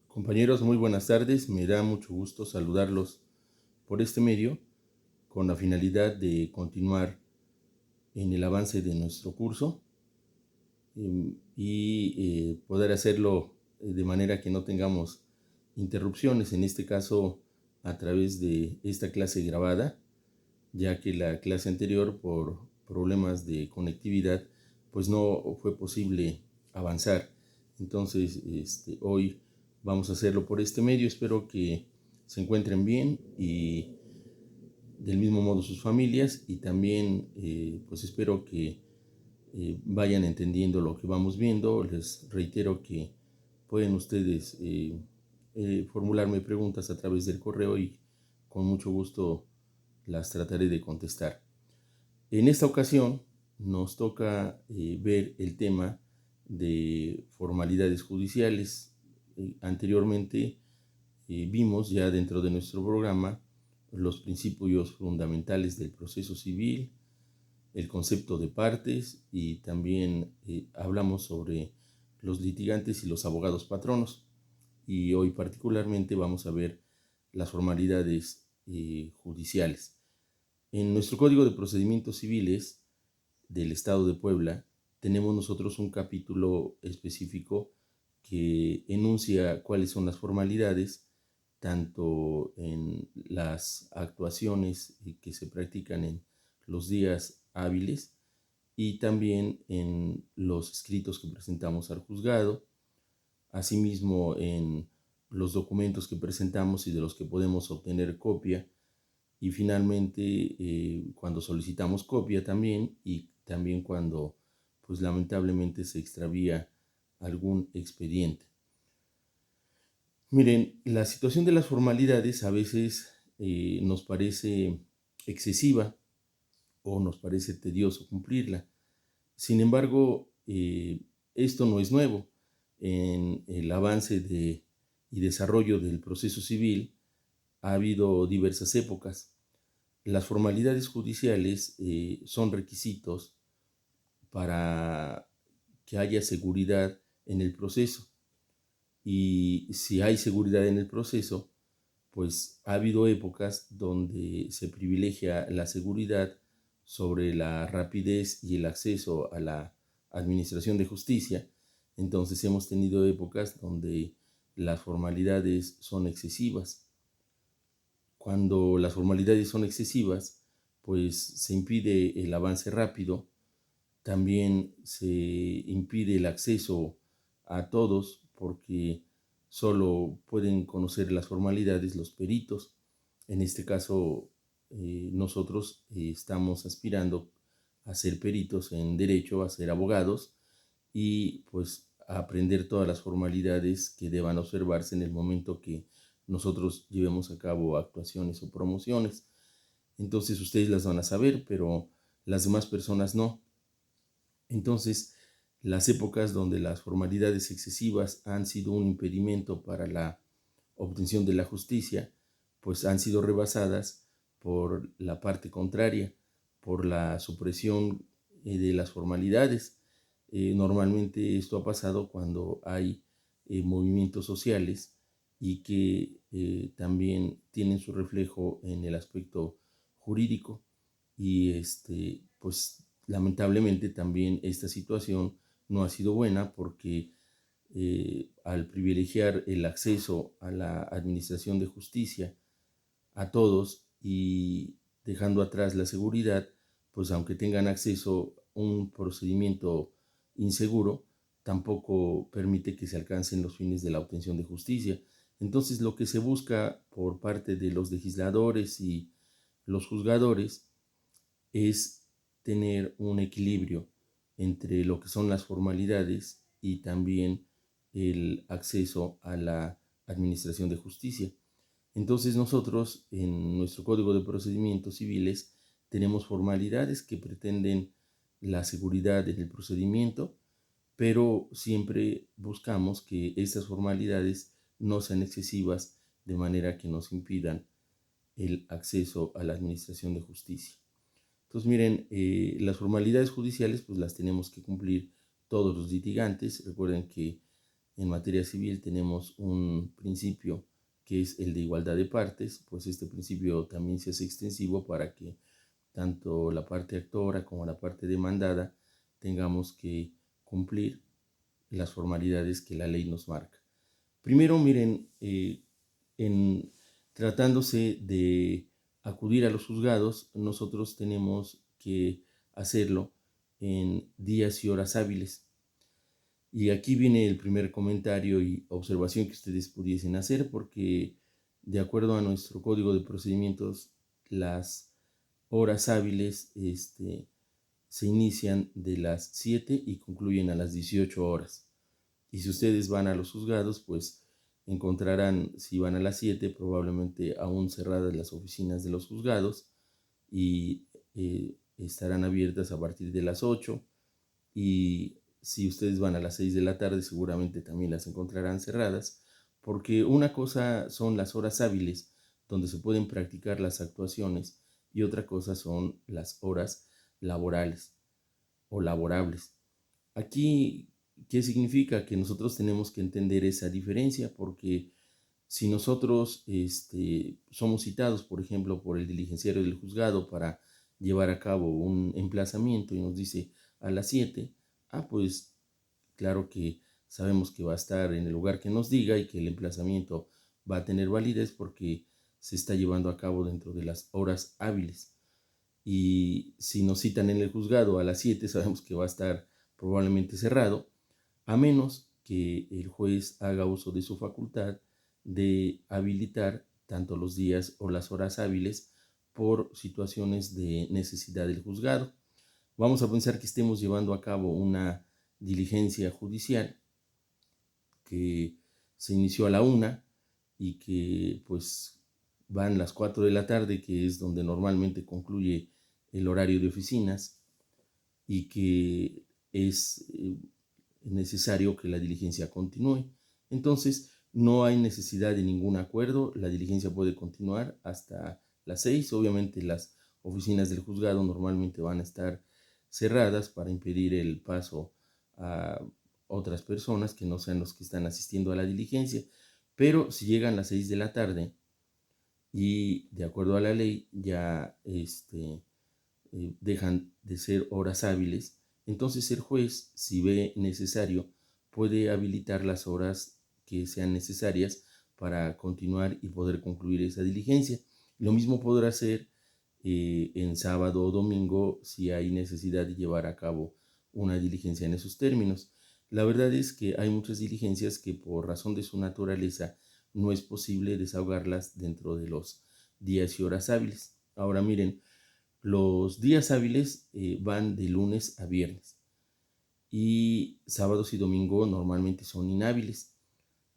Compañeros, muy buenas tardes. Me da mucho gusto saludarlos por este medio con la finalidad de continuar en el avance de nuestro curso y poder hacerlo de manera que no tengamos interrupciones, en este caso a través de esta clase grabada, ya que la clase anterior por problemas de conectividad pues no fue posible avanzar. Entonces hoy vamos a hacerlo por este medio. Espero que se encuentren bien y del mismo modo sus familias, y también pues espero que vayan entendiendo lo que vamos viendo. Les reitero que pueden ustedes formularme preguntas a través del correo y con mucho gusto las trataré de contestar. En esta ocasión nos toca ver el tema de formalidades judiciales. Anteriormente vimos ya dentro de nuestro programa los principios fundamentales del proceso civil, el concepto de partes, y también hablamos sobre los litigantes y los abogados patronos. Y hoy particularmente vamos a ver las formalidades judiciales. En nuestro Código de Procedimientos Civiles del Estado de Puebla tenemos nosotros un capítulo específico que enuncia cuáles son las formalidades, tanto en las actuaciones que se practican en los días hábiles y también en los escritos que presentamos al juzgado, asimismo en los documentos que presentamos y de los que podemos obtener copia, y finalmente cuando solicitamos copia también, y también cuando pues lamentablemente se extravía algún expediente. Miren, la situación de las formalidades a veces nos parece excesiva o nos parece tedioso cumplirla. Sin embargo, esto no es nuevo. En el avance y desarrollo del proceso civil ha habido diversas épocas. Las formalidades judiciales son requisitos para que haya seguridad en el proceso. Y si hay seguridad en el proceso, pues ha habido épocas donde se privilegia la seguridad sobre la rapidez y el acceso a la administración de justicia. Entonces hemos tenido épocas donde las formalidades son excesivas. Cuando las formalidades son excesivas, pues se impide el avance rápido, también se impide el acceso a todos, porque solo pueden conocer las formalidades los peritos. En este caso, nosotros estamos aspirando a ser peritos en derecho, a ser abogados, y pues a aprender todas las formalidades que deban observarse en el momento que nosotros llevemos a cabo actuaciones o promociones. Entonces ustedes las van a saber, pero las demás personas no. Entonces, las épocas donde las formalidades excesivas han sido un impedimento para la obtención de la justicia, pues han sido rebasadas por la parte contraria, por la supresión de las formalidades. Normalmente esto ha pasado cuando hay movimientos sociales y que también tienen su reflejo en el aspecto jurídico, y pues lamentablemente también esta situación no ha sido buena, porque al privilegiar el acceso a la administración de justicia a todos y dejando atrás la seguridad, pues aunque tengan acceso a un procedimiento inseguro, tampoco permite que se alcancen los fines de la obtención de justicia. Entonces, lo que se busca por parte de los legisladores y los juzgadores es tener un equilibrio entre lo que son las formalidades y también el acceso a la administración de justicia. Entonces nosotros en nuestro Código de Procedimientos Civiles tenemos formalidades que pretenden la seguridad en el procedimiento, pero siempre buscamos que estas formalidades no sean excesivas de manera que nos impidan el acceso a la administración de justicia. Entonces miren, las formalidades judiciales pues las tenemos que cumplir todos los litigantes. Recuerden que en materia civil tenemos un principio que es el de igualdad de partes, pues este principio también se hace extensivo para que tanto la parte actora como la parte demandada tengamos que cumplir las formalidades que la ley nos marca. Primero, miren, en tratándose de acudir a los juzgados, nosotros tenemos que hacerlo en días y horas hábiles. Y aquí viene el primer comentario y observación que ustedes pudiesen hacer, porque de acuerdo a nuestro código de procedimientos, las horas hábiles se inician de las 7 y concluyen a las 18 horas. Y si ustedes van a los juzgados, pues encontrarán, si van a las 7, probablemente aún cerradas las oficinas de los juzgados y estarán abiertas a partir de las 8. Y si ustedes van a las 6 de la tarde, seguramente también las encontrarán cerradas, porque una cosa son las horas hábiles, donde se pueden practicar las actuaciones, y otra cosa son las horas laborales o laborables. Aquí, ¿qué significa? Que nosotros tenemos que entender esa diferencia, porque si nosotros somos citados, por ejemplo, por el diligenciario del juzgado para llevar a cabo un emplazamiento y nos dice a las 7, pues claro que sabemos que va a estar en el lugar que nos diga y que el emplazamiento va a tener validez porque se está llevando a cabo dentro de las horas hábiles. Y si nos citan en el juzgado a las 7, sabemos que va a estar probablemente cerrado, a menos que el juez haga uso de su facultad de habilitar tanto los días o las horas hábiles por situaciones de necesidad del juzgado. Vamos a pensar que estemos llevando a cabo una diligencia judicial que se inició a la 1 y que pues van las 4 de la tarde, que es donde normalmente concluye el horario de oficinas, y que es necesario que la diligencia continúe. Entonces, no hay necesidad de ningún acuerdo, la diligencia puede continuar hasta las 6. Obviamente las oficinas del juzgado normalmente van a estar cerradas para impedir el paso a otras personas que no sean los que están asistiendo a la diligencia, pero si llegan las 6 de la tarde y de acuerdo a la ley ya dejan de ser horas hábiles, entonces el juez, si ve necesario, puede habilitar las horas que sean necesarias para continuar y poder concluir esa diligencia. Lo mismo podrá hacer en sábado o domingo si hay necesidad de llevar a cabo una diligencia en esos términos. La verdad es que hay muchas diligencias que por razón de su naturaleza no es posible desahogarlas dentro de los días y horas hábiles. Ahora miren, los días hábiles van de lunes a viernes y sábados y domingo normalmente son inhábiles.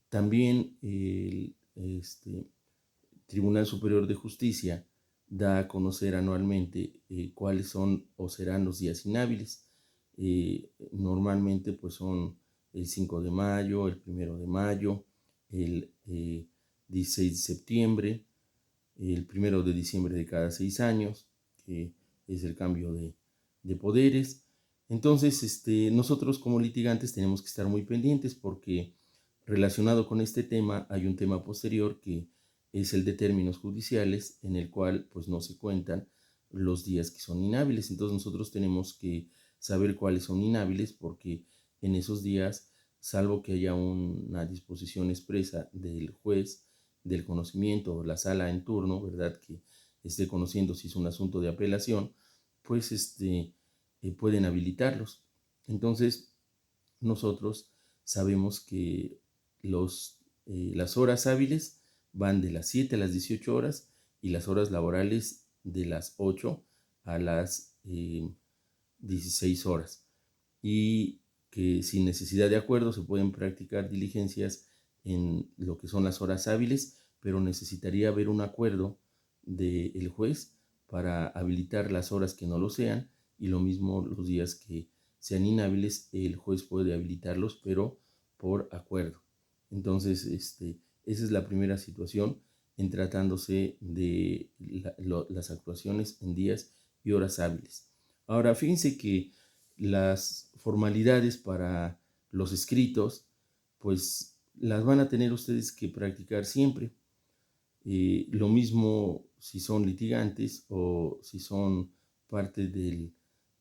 También el Tribunal Superior de Justicia da a conocer anualmente cuáles son o serán los días inhábiles. Normalmente pues son el 5 de mayo, el 1 de mayo, el 16 de septiembre, el 1 de diciembre de cada 6 años, que es el cambio de poderes. Entonces, nosotros como litigantes tenemos que estar muy pendientes porque relacionado con este tema hay un tema posterior que es el de términos judiciales, en el cual pues no se cuentan los días que son inhábiles. Entonces nosotros tenemos que saber cuáles son inhábiles, porque en esos días, salvo que haya una disposición expresa del juez del conocimiento o la sala en turno, ¿verdad?, que esté conociendo si es un asunto de apelación, pues pueden habilitarlos. Entonces nosotros sabemos que las horas hábiles van de las 7 a las 18 horas y las horas laborales de las 8 a las 16 horas. Y que sin necesidad de acuerdo se pueden practicar diligencias en lo que son las horas hábiles, pero necesitaría haber un acuerdo del juez para habilitar las horas que no lo sean, y lo mismo los días que sean inhábiles, el juez puede habilitarlos, pero por acuerdo. Entonces, esa es la primera situación en tratándose de las actuaciones en días y horas hábiles. Ahora, fíjense que las formalidades para los escritos pues las van a tener ustedes que practicar siempre. Lo mismo si son litigantes o si son parte del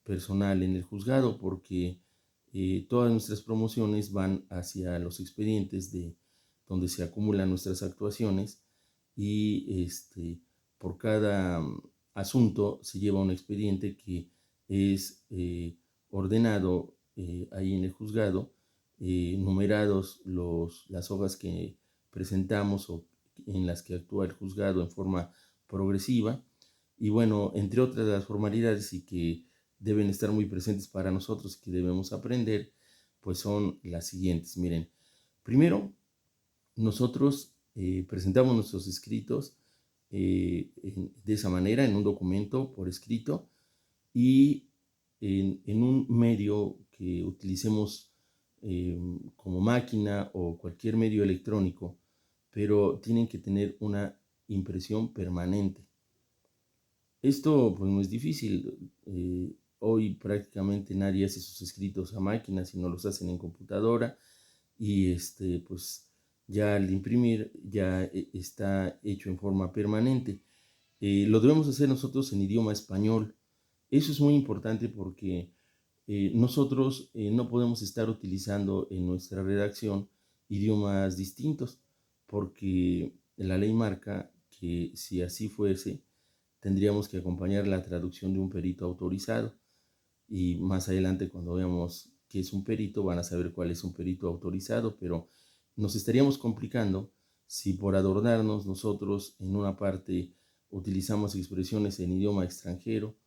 personal en el juzgado, porque todas nuestras promociones van hacia los expedientes de donde se acumulan nuestras actuaciones y por cada asunto se lleva un expediente que es ordenado ahí en el juzgado, numerados las hojas que presentamos o en las que actúa el juzgado en forma progresiva. Y bueno, entre otras las formalidades y que deben estar muy presentes para nosotros, que debemos aprender, pues son las siguientes. Miren, primero, nosotros presentamos nuestros escritos de esa manera, en un documento por escrito y en un medio que utilicemos como máquina o cualquier medio electrónico, pero tienen que tener una impresión permanente. Esto pues no es difícil. Hoy prácticamente nadie hace sus escritos a máquina, sino los hacen en computadora y pues ya al imprimir ya está hecho en forma permanente. Lo debemos hacer nosotros en idioma español. Eso es muy importante porque nosotros no podemos estar utilizando en nuestra redacción idiomas distintos, porque la ley marca que si así fuese, tendríamos que acompañar la traducción de un perito autorizado. Y más adelante, cuando veamos qué es un perito, van a saber cuál es un perito autorizado, pero nos estaríamos complicando si por adornarnos nosotros en una parte utilizamos expresiones en idioma extranjero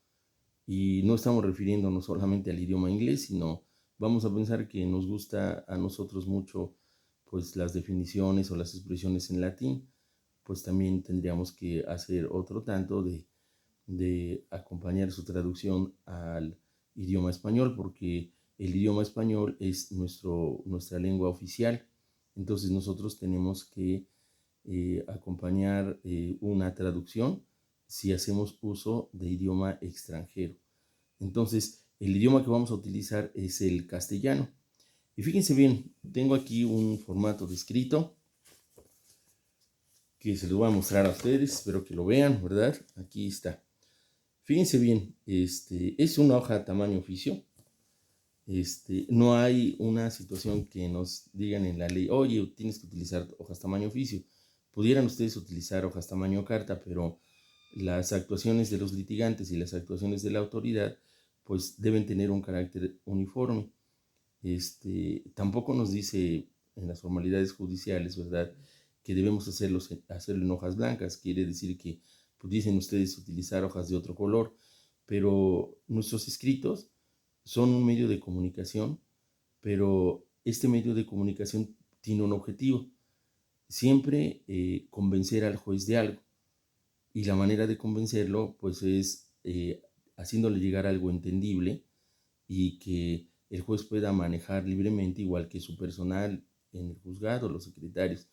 y no estamos refiriéndonos solamente al idioma inglés, sino vamos a pensar que nos gusta a nosotros mucho pues las definiciones o las expresiones en latín, pues también tendríamos que hacer otro tanto de acompañar su traducción al idioma español, porque el idioma español es nuestra lengua oficial. Entonces nosotros tenemos que acompañar una traducción si hacemos uso de idioma extranjero. Entonces, el idioma que vamos a utilizar es el castellano. Y fíjense bien, tengo aquí un formato de escrito que se lo voy a mostrar a ustedes, espero que lo vean, ¿verdad? Aquí está. Fíjense bien, es una hoja tamaño oficio. No hay una situación que nos digan en la ley, oye, tienes que utilizar hojas tamaño oficio. Pudieran ustedes utilizar hojas tamaño carta, pero las actuaciones de los litigantes y las actuaciones de la autoridad pues deben tener un carácter uniforme. Tampoco nos dice en las formalidades judiciales, ¿verdad?, que debemos hacerlo en hojas blancas. Quiere decir que pudiesen ustedes utilizar hojas de otro color, pero nuestros escritos son un medio de comunicación, pero este medio de comunicación tiene un objetivo, siempre convencer al juez de algo. Y la manera de convencerlo pues es haciéndole llegar algo entendible y que el juez pueda manejar libremente, igual que su personal en el juzgado, los secretarios.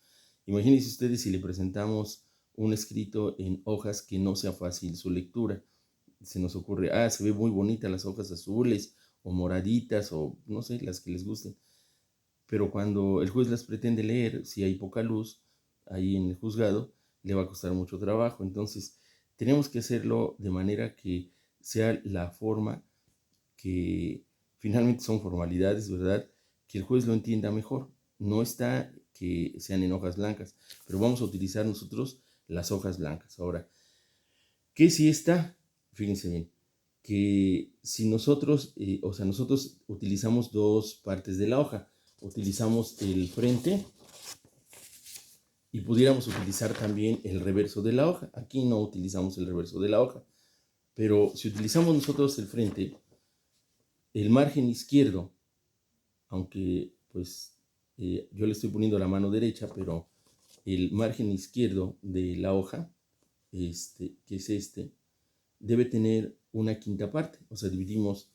Imagínense ustedes si le presentamos un escrito en hojas que no sea fácil su lectura. Se nos ocurre, se ve muy bonita las hojas azules o moraditas o no sé, las que les gusten. Pero cuando el juez las pretende leer, si hay poca luz ahí en el juzgado, le va a costar mucho trabajo. Entonces, tenemos que hacerlo de manera que sea la forma que finalmente son formalidades, ¿verdad?, que el juez lo entienda mejor. No está que sean en hojas blancas, pero vamos a utilizar nosotros las hojas blancas. Ahora, ¿qué si está? Fíjense bien, que si nosotros, nosotros utilizamos dos partes de la hoja, utilizamos el frente y pudiéramos utilizar también el reverso de la hoja. Aquí no utilizamos el reverso de la hoja, pero si utilizamos nosotros el frente, el margen izquierdo, aunque pues yo le estoy poniendo la mano derecha, pero el margen izquierdo de la hoja, que es debe tener una quinta parte. O sea, dividimos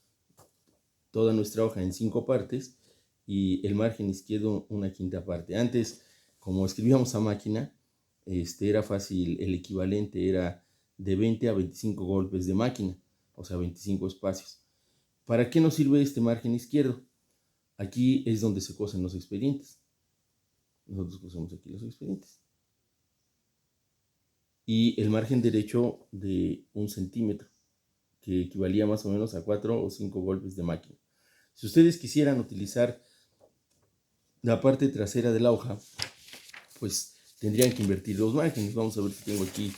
toda nuestra hoja en 5 partes y el margen izquierdo una quinta parte. Antes, como escribíamos a máquina, era fácil, el equivalente era de 20 a 25 golpes de máquina, o sea, 25 espacios. ¿Para qué nos sirve este margen izquierdo? Aquí es donde se cosen los expedientes. Nosotros cosemos aquí los expedientes. Y el margen derecho de 1 centímetro, que equivalía más o menos a 4 o 5 golpes de máquina. Si ustedes quisieran utilizar la parte trasera de la hoja, pues tendrían que invertir los márgenes. Vamos a ver si tengo aquí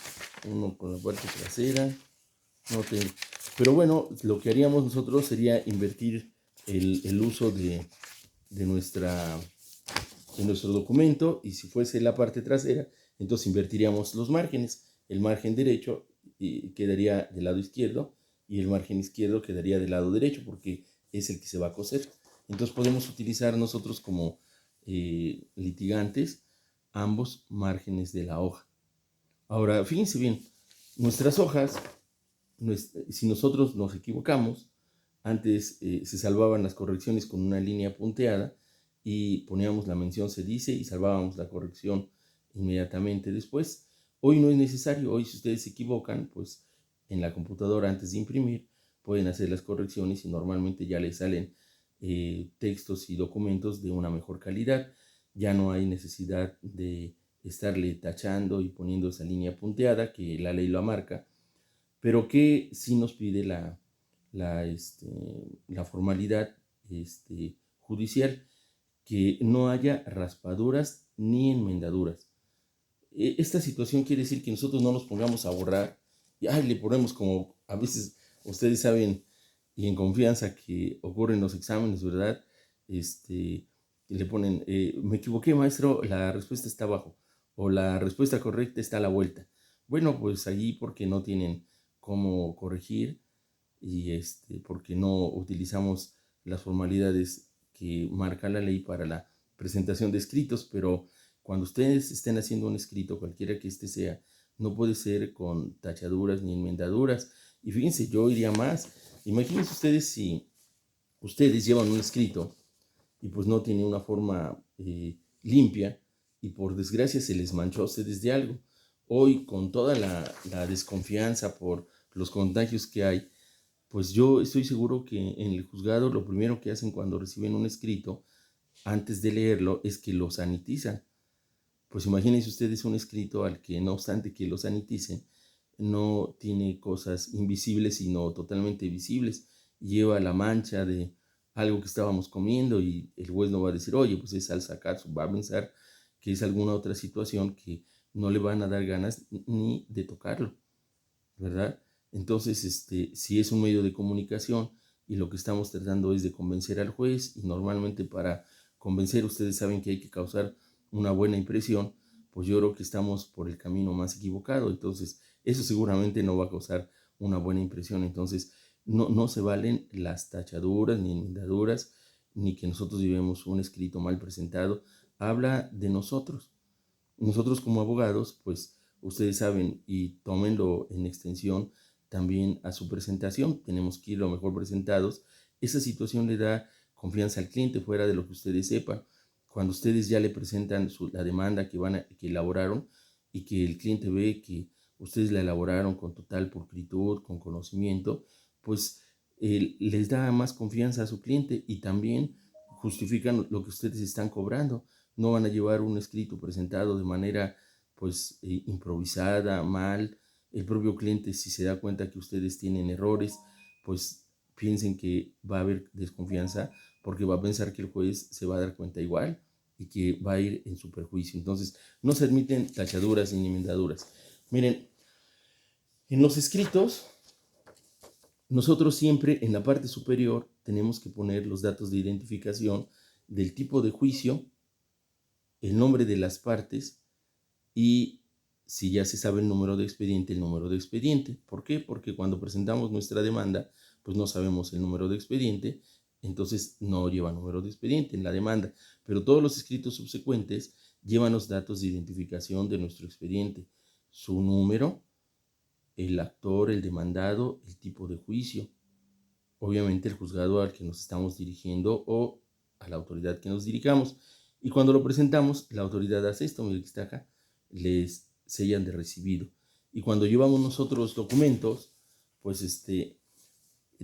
uno con la parte trasera. No tengo. Pero bueno, lo que haríamos nosotros sería invertir el uso de nuestro documento, y si fuese la parte trasera, entonces invertiríamos los márgenes. El margen derecho quedaría del lado izquierdo y el margen izquierdo quedaría del lado derecho, porque es el que se va a coser. Entonces podemos utilizar nosotros como litigantes ambos márgenes de la hoja. Ahora, fíjense bien, nuestras hojas, si nosotros nos equivocamos, antes se salvaban las correcciones con una línea punteada y poníamos la mención se dice y salvábamos la corrección inmediatamente después. Hoy no es necesario. Hoy, si ustedes se equivocan, pues en la computadora antes de imprimir pueden hacer las correcciones y normalmente ya les salen textos y documentos de una mejor calidad. Ya no hay necesidad de estarle tachando y poniendo esa línea punteada que la ley lo marca, pero que sí nos pide la formalidad judicial, que no haya raspaduras ni enmendaduras. Esta situación quiere decir que nosotros no nos pongamos a borrar y le ponemos, como a veces ustedes saben y en confianza que ocurren los exámenes, ¿verdad? Le ponen, me equivoqué, maestro, la respuesta está abajo, o la respuesta correcta está a la vuelta. Bueno, pues allí porque no tienen cómo corregir y porque no utilizamos las formalidades que marca la ley para la presentación de escritos, pero cuando ustedes estén haciendo un escrito, cualquiera que sea, no puede ser con tachaduras ni enmendaduras. Y fíjense, yo iría más. Imagínense ustedes si ustedes llevan un escrito y pues no tiene una forma limpia y por desgracia se les manchó a ustedes de algo. Hoy, con toda la desconfianza por los contagios que hay, pues yo estoy seguro que en el juzgado lo primero que hacen cuando reciben un escrito, antes de leerlo, es que lo sanitizan. Pues imagínense ustedes un escrito al que, no obstante que lo saniticen, no tiene cosas invisibles, sino totalmente visibles. Lleva la mancha de algo que estábamos comiendo y el juez no va a decir, oye, pues es salsa catsup, va a pensar que es alguna otra situación que no le van a dar ganas ni de tocarlo, ¿verdad? Entonces, si es un medio de comunicación y lo que estamos tratando es de convencer al juez, y normalmente para convencer ustedes saben que hay que causar una buena impresión, pues yo creo que estamos por el camino más equivocado. Entonces, eso seguramente no va a causar una buena impresión. Entonces, no se valen las tachaduras ni enmendaduras, ni que nosotros llevemos un escrito mal presentado. Habla de nosotros. Nosotros como abogados, pues ustedes saben, y tómenlo en extensión también a su presentación, tenemos que ir lo mejor presentados. Esa situación le da confianza al cliente fuera de lo que ustedes sepan. Cuando ustedes ya le presentan la demanda que elaboraron y que el cliente ve que ustedes la elaboraron con total pulcritud, con conocimiento, pues les da más confianza a su cliente y también justifican lo que ustedes están cobrando. No van a llevar un escrito presentado de manera pues improvisada, mal. El propio cliente, si se da cuenta que ustedes tienen errores, pues piensen que va a haber desconfianza, porque va a pensar que el juez se va a dar cuenta igual y que va a ir en su perjuicio. Entonces, no se admiten tachaduras ni enmendaduras. Miren, en los escritos, nosotros siempre en la parte superior tenemos que poner los datos de identificación del tipo de juicio, el nombre de las partes y, si ya se sabe el número de expediente, el número de expediente. ¿Por qué? Porque cuando presentamos nuestra demanda, pues no sabemos el número de expediente, entonces no lleva número de expediente en la demanda. Pero todos los escritos subsecuentes llevan los datos de identificación de nuestro expediente, su número, el actor, el demandado, el tipo de juicio, obviamente el juzgado al que nos estamos dirigiendo o a la autoridad que nos dirigamos. Y cuando lo presentamos, la autoridad hace esto, mire que está acá, les sellan de recibido. Y cuando llevamos nosotros documentos, pues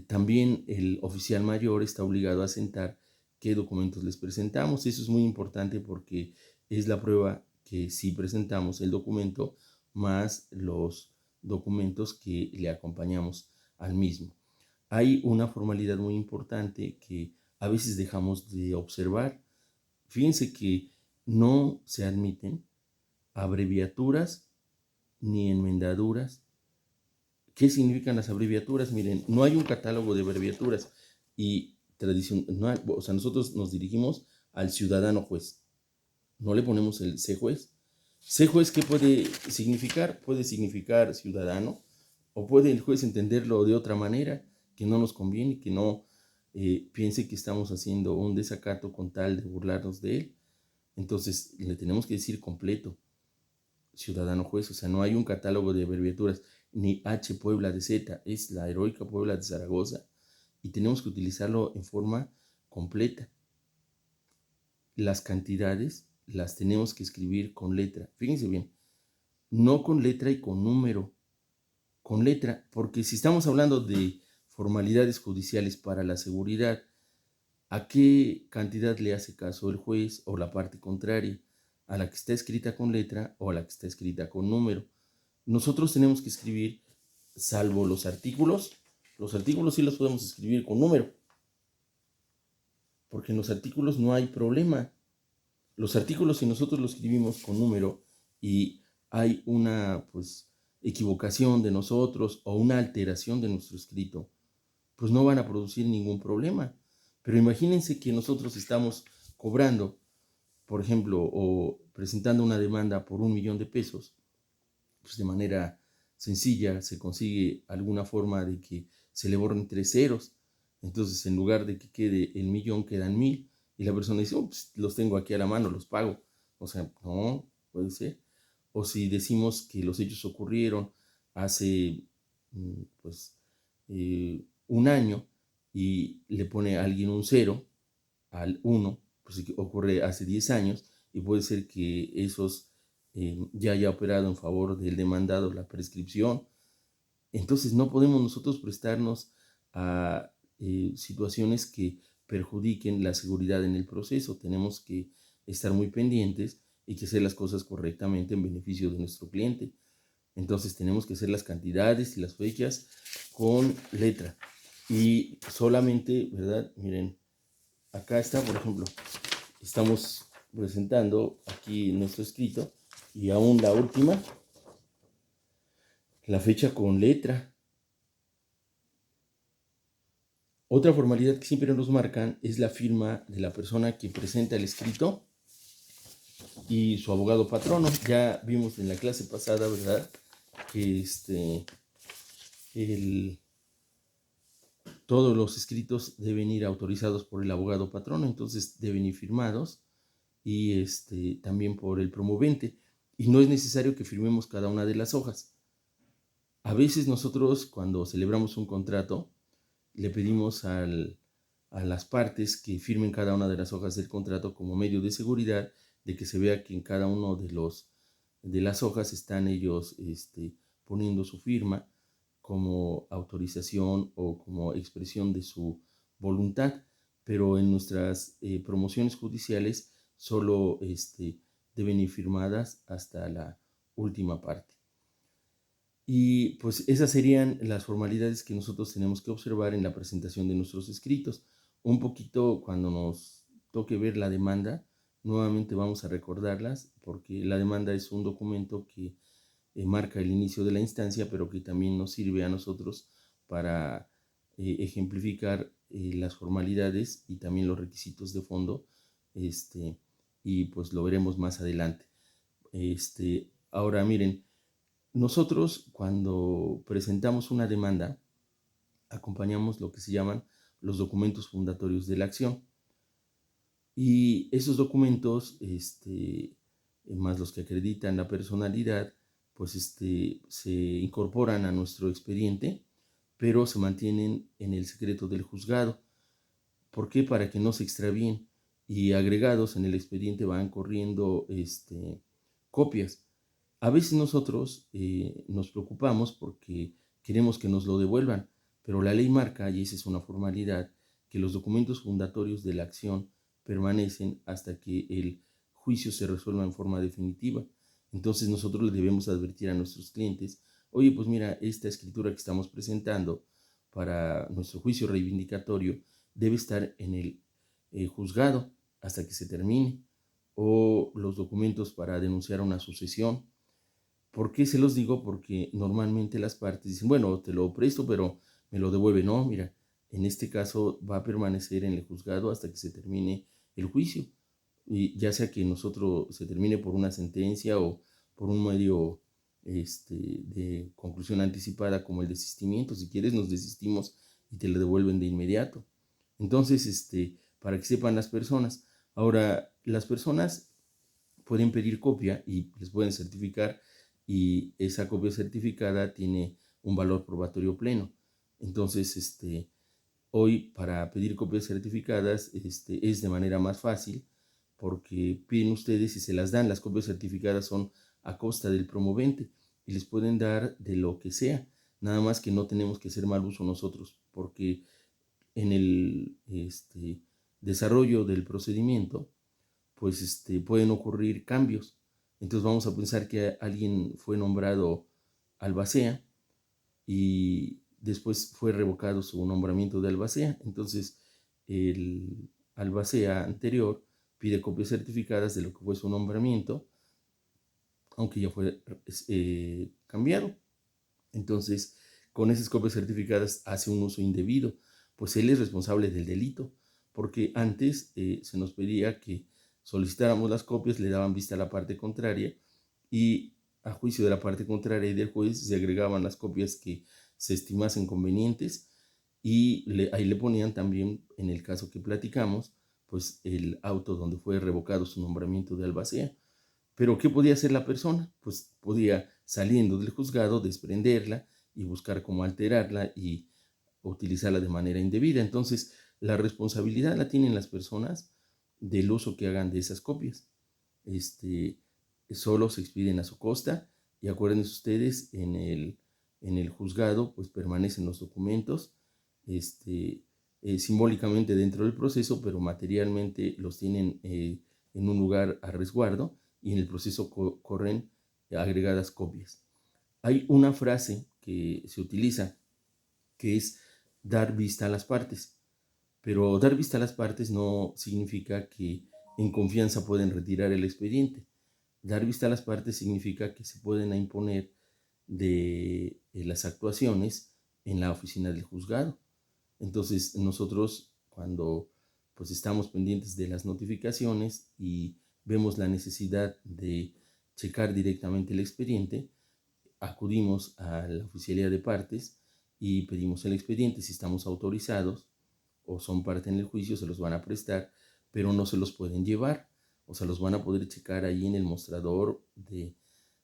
también el oficial mayor está obligado a asentar qué documentos les presentamos. Eso es muy importante porque es la prueba que sí presentamos el documento más los documentos que le acompañamos al mismo. Hay una formalidad muy importante que a veces dejamos de observar. Fíjense que no se admiten abreviaturas ni enmendaduras. ¿Qué significan las abreviaturas? Miren, no hay un catálogo de abreviaturas y no hay, o sea, nosotros nos dirigimos al ciudadano juez. No le ponemos el C juez. C juez, ¿qué puede significar? Puede significar ciudadano, o puede el juez entenderlo de otra manera, que no nos conviene, que no piense que estamos haciendo un desacato con tal de burlarnos de él. Entonces le tenemos que decir completo, ciudadano juez. O sea, no hay un catálogo de abreviaturas, ni H Puebla de Z, es la heroica Puebla de Zaragoza, y tenemos que utilizarlo en forma completa. Las cantidades las tenemos que escribir con letra. Fíjense bien, no con letra y con número, con letra, porque si estamos hablando de formalidades judiciales para la seguridad, ¿a qué cantidad le hace caso el juez o la parte contraria? ¿A la que está escrita con letra o a la que está escrita con número? Nosotros tenemos que escribir, salvo los artículos sí los podemos escribir con número, porque en los artículos no hay problema. Los artículos, si nosotros los escribimos con número y hay una equivocación de nosotros o una alteración de nuestro escrito, pues no van a producir ningún problema. Pero imagínense que nosotros estamos cobrando, por ejemplo, o presentando una demanda por 1,000,000 de pesos, pues de manera sencilla se consigue alguna forma de que se le borren 3 ceros. Entonces, en lugar de que quede el 1,000,000, quedan 1,000. Y la persona dice, oh, pues los tengo aquí a la mano, los pago. O sea, no, puede ser. O si decimos que los hechos ocurrieron hace, pues, un año y le pone a alguien un 0 al 1, pues ocurre hace 10 años y puede ser que esos ya haya operado en favor del demandado la prescripción. Entonces no podemos nosotros prestarnos a situaciones que perjudiquen la seguridad en el proceso. Tenemos que estar muy pendientes y que hacer las cosas correctamente en beneficio de nuestro cliente. Entonces tenemos que hacer las cantidades y las fechas con letra. Y solamente, ¿verdad? Miren, acá está, por ejemplo, estamos presentando aquí nuestro escrito y aún la última, la fecha con letra. Otra formalidad que siempre nos marcan es la firma de la persona que presenta el escrito y su abogado patrono. Ya vimos en la clase pasada, ¿verdad?, que todos los escritos deben ir autorizados por el abogado patrono, entonces deben ir firmados, y también por el promovente. Y no es necesario que firmemos cada una de las hojas. A veces nosotros, cuando celebramos un contrato, le pedimos a las partes que firmen cada una de las hojas del contrato como medio de seguridad, de que se vea que en cada uno de las hojas están ellos poniendo su firma como autorización o como expresión de su voluntad. Pero en nuestras promociones judiciales solo deben ir firmadas hasta la última parte. Y pues esas serían las formalidades que nosotros tenemos que observar en la presentación de nuestros escritos. Un poquito cuando nos toque ver la demanda, nuevamente vamos a recordarlas, porque la demanda es un documento que marca el inicio de la instancia, pero que también nos sirve a nosotros para ejemplificar las formalidades y también los requisitos de fondo, y pues lo veremos más adelante. Ahora miren, nosotros cuando presentamos una demanda, acompañamos lo que se llaman los documentos fundatorios de la acción. Y esos documentos, más los que acreditan la personalidad, pues se incorporan a nuestro expediente, pero se mantienen en el secreto del juzgado. ¿Por qué? Para que no se extravíen. Y agregados en el expediente van corriendo copias. A veces nosotros nos preocupamos porque queremos que nos lo devuelvan, pero la ley marca, y esa es una formalidad, que los documentos fundatorios de la acción permanecen hasta que el juicio se resuelva en forma definitiva. Entonces nosotros le debemos advertir a nuestros clientes, oye, pues mira, esta escritura que estamos presentando para nuestro juicio reivindicatorio debe estar en el juzgado hasta que se termine, o los documentos para denunciar una sucesión. ¿Por qué se los digo? Porque normalmente las partes dicen, bueno, te lo presto, pero me lo devuelve. No, mira, en este caso va a permanecer en el juzgado hasta que se termine el juicio. Y ya sea que nosotros se termine por una sentencia o por un medio de conclusión anticipada como el desistimiento. Si quieres, nos desistimos y te lo devuelven de inmediato. Entonces, para que sepan las personas. Ahora, las personas pueden pedir copia y les pueden certificar, y esa copia certificada tiene un valor probatorio pleno. Entonces, hoy para pedir copias certificadas es de manera más fácil, porque piden ustedes y se las dan. Las copias certificadas son a costa del promovente y les pueden dar de lo que sea. Nada más que no tenemos que hacer mal uso nosotros, porque en el desarrollo del procedimiento pues pueden ocurrir cambios. Entonces vamos a pensar que alguien fue nombrado albacea y después fue revocado su nombramiento de albacea. Entonces el albacea anterior pide copias certificadas de lo que fue su nombramiento, aunque ya fue cambiado. Entonces, con esas copias certificadas hace un uso indebido, pues él es responsable del delito, porque antes se nos pedía que solicitáramos las copias, le daban vista a la parte contraria y a juicio de la parte contraria y del juez se agregaban las copias que se estimasen convenientes, y ahí le ponían también, en el caso que platicamos, pues el auto donde fue revocado su nombramiento de albacea. Pero ¿qué podía hacer la persona? Pues podía, saliendo del juzgado, desprenderla y buscar cómo alterarla y utilizarla de manera indebida. Entonces, la responsabilidad la tienen las personas del uso que hagan de esas copias. Solo se expiden a su costa, y acuérdense ustedes, en el juzgado pues permanecen los documentos, simbólicamente dentro del proceso, pero materialmente los tienen en un lugar a resguardo, y en el proceso corren agregadas copias. Hay una frase que se utiliza que es dar vista a las partes, pero dar vista a las partes no significa que en confianza pueden retirar el expediente. Dar vista a las partes significa que se pueden imponer de las actuaciones en la oficina del juzgado. Entonces nosotros, cuando pues estamos pendientes de las notificaciones y vemos la necesidad de checar directamente el expediente, acudimos a la oficialía de partes y pedimos el expediente. Si estamos autorizados o son parte en el juicio, se los van a prestar, pero no se los pueden llevar. O sea, los van a poder checar ahí en el mostrador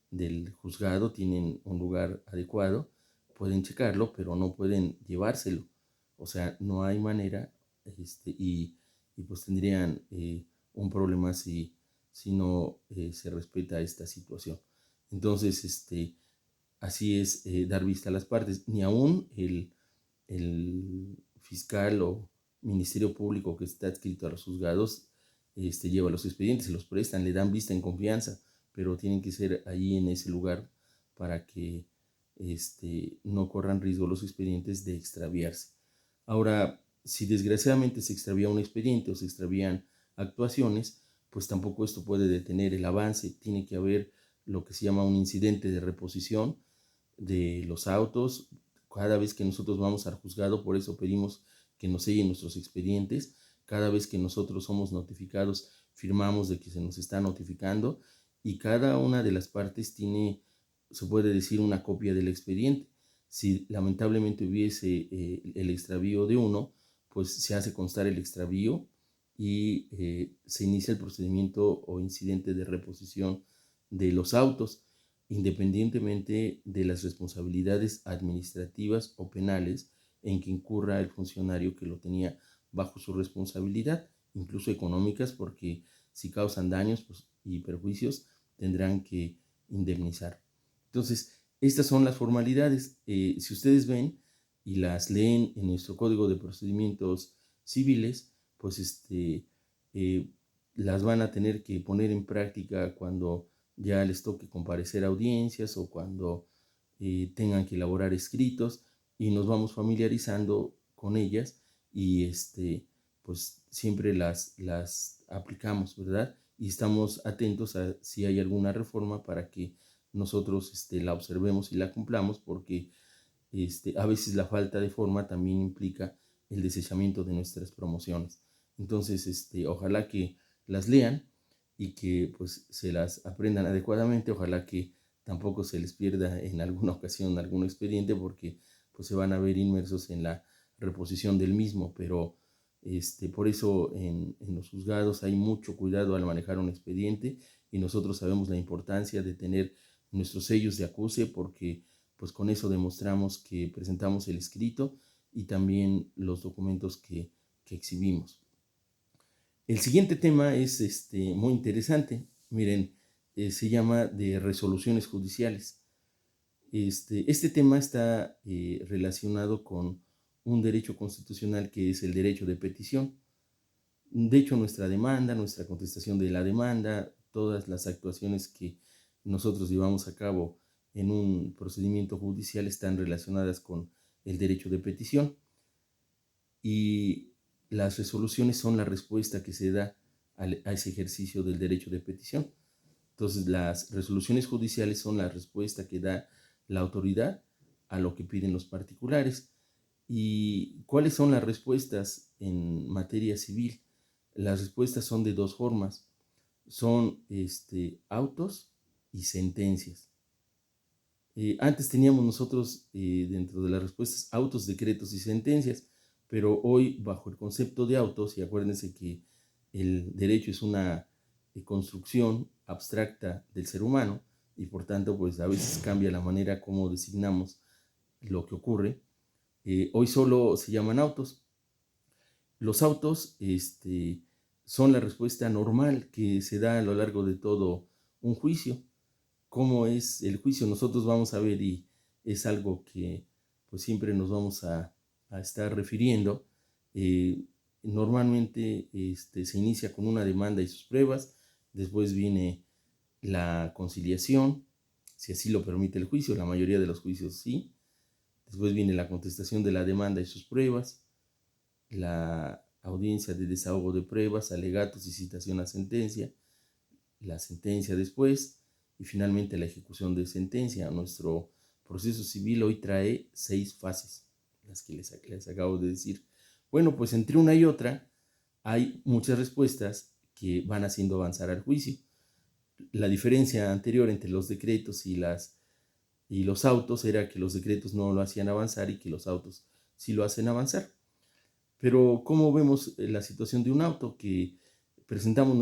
del juzgado. Tienen un lugar adecuado, pueden checarlo, pero no pueden llevárselo. O sea, no hay manera, y pues tendrían un problema si no se respeta esta situación. Entonces, así es, dar vista a las partes. Ni aún el fiscal o ministerio público que está adscrito a los juzgados lleva los expedientes, se los prestan, le dan vista en confianza, pero tienen que ser ahí en ese lugar para que no corran riesgo los expedientes de extraviarse. Ahora, si desgraciadamente se extravía un expediente o se extravían actuaciones, pues tampoco esto puede detener el avance. Tiene que haber lo que se llama un incidente de reposición de los autos cada vez que nosotros vamos al juzgado. Por eso pedimos que nos sellen nuestros expedientes. Cada vez que nosotros somos notificados, firmamos de que se nos está notificando, y cada una de las partes tiene, se puede decir, una copia del expediente. Si lamentablemente hubiese el extravío de uno, pues se hace constar el extravío y se inicia el procedimiento o incidente de reposición de los autos, independientemente de las responsabilidades administrativas o penales en que incurra el funcionario que lo tenía bajo su responsabilidad, incluso económicas, porque si causan daños pues, y perjuicios, tendrán que indemnizar. Entonces, estas son las formalidades. Si ustedes ven y las leen en nuestro Código de Procedimientos Civiles, pues las van a tener que poner en práctica cuando ya les toque comparecer a audiencias o cuando tengan que elaborar escritos, y nos vamos familiarizando con ellas y pues siempre las aplicamos, ¿verdad? Y estamos atentos a si hay alguna reforma para que nosotros la observemos y la cumplamos, porque a veces la falta de forma también implica el desechamiento de nuestras promociones. Entonces, ojalá que las lean y que pues se las aprendan adecuadamente. Ojalá que tampoco se les pierda en alguna ocasión algún expediente, porque pues se van a ver inmersos en la reposición del mismo. Pero por eso en los juzgados hay mucho cuidado al manejar un expediente, y nosotros sabemos la importancia de tener nuestros sellos de acuse, porque pues con eso demostramos que presentamos el escrito y también los documentos que exhibimos. El siguiente tema es muy interesante. Miren, se llama de resoluciones judiciales. Este tema está relacionado con un derecho constitucional, que es el derecho de petición. De hecho, nuestra demanda, nuestra contestación de la demanda, todas las actuaciones que nosotros llevamos a cabo en un procedimiento judicial están relacionadas con el derecho de petición, y las resoluciones son la respuesta que se da a ese ejercicio del derecho de petición. Entonces, las resoluciones judiciales son la respuesta que da la autoridad a lo que piden los particulares. ¿Y cuáles son las respuestas en materia civil? Las respuestas son de dos formas. Son autos y sentencias. Antes teníamos nosotros dentro de las respuestas autos, decretos y sentencias, pero hoy, bajo el concepto de autos, y acuérdense que el derecho es una construcción abstracta del ser humano, y por tanto pues a veces cambia la manera como designamos lo que ocurre. Hoy solo se llaman autos. Los autos son la respuesta normal que se da a lo largo de todo un juicio. ¿Cómo es el juicio? Nosotros vamos a ver, y es algo que pues siempre nos vamos a estar refiriendo. Eh, Normalmente se inicia con una demanda y sus pruebas, después viene la conciliación, si así lo permite el juicio, la mayoría de los juicios sí. Después viene la contestación de la demanda y sus pruebas, la audiencia de desahogo de pruebas, alegatos y citación a sentencia, la sentencia después, y finalmente la ejecución de sentencia. Nuestro proceso civil hoy trae 6 fases, las que les acabo de decir. Bueno, pues entre una y otra hay muchas respuestas que van haciendo avanzar al juicio. La diferencia anterior entre los decretos y los autos era que los decretos no lo hacían avanzar y que los autos sí lo hacen avanzar. Pero ¿cómo vemos la situación de un auto? Que presentamos